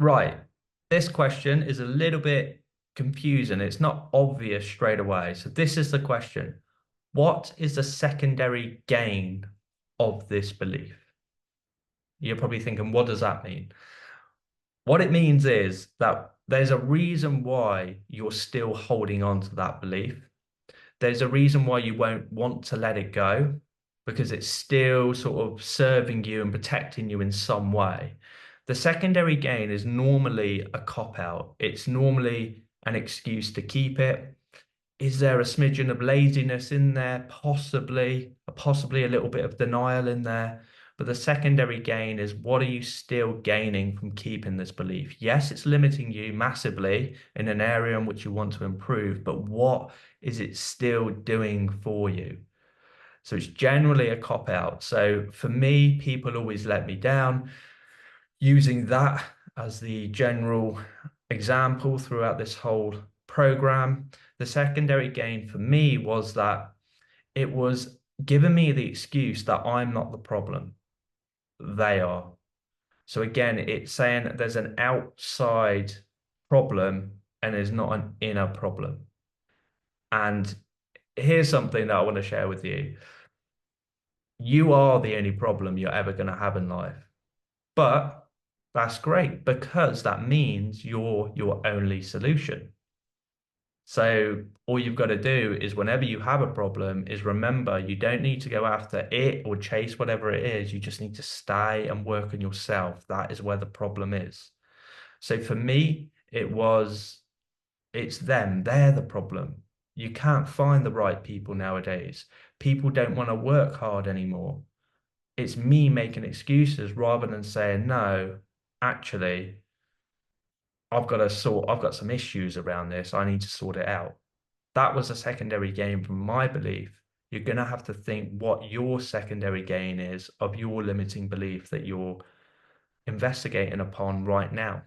Right. This question is a little bit confusing. It's not obvious straight away. So this is the question. What is the secondary gain of this belief? You're probably thinking, what does that mean? What it means is that there's a reason why you're still holding on to that belief. There's a reason why you won't want to let it go because it's still sort of serving you and protecting you in some way. The secondary gain is normally a cop out. It's normally an excuse to keep it. Is there a smidgen of laziness in there? Possibly a little bit of denial in there. But the secondary gain is what are you still gaining from keeping this belief? Yes, it's limiting you massively in an area in which you want to improve, but what is it still doing for you? So it's generally a cop out. So for me, people always let me down. Using that as the general example throughout this whole program, the secondary gain for me was that it was giving me the excuse that I'm not the problem, they are. So again, it's saying that there's an outside problem and there's not an inner problem. And here's something that I want to share with you. You are the only problem you're ever going to have in life. But that's great because that means you're your only solution. So all you've got to do is whenever you have a problem is remember you don't need to go after it or chase whatever it is. You just need to stay and work on yourself. That is where the problem is. So for me, it's them. They're the problem. You can't find the right people nowadays. People don't want to work hard anymore. It's me making excuses rather than saying, no, actually, I've got some issues around this. I need to sort it out. That was a secondary gain from my belief. You're going to have to think what your secondary gain is of your limiting belief that you're investigating upon right now.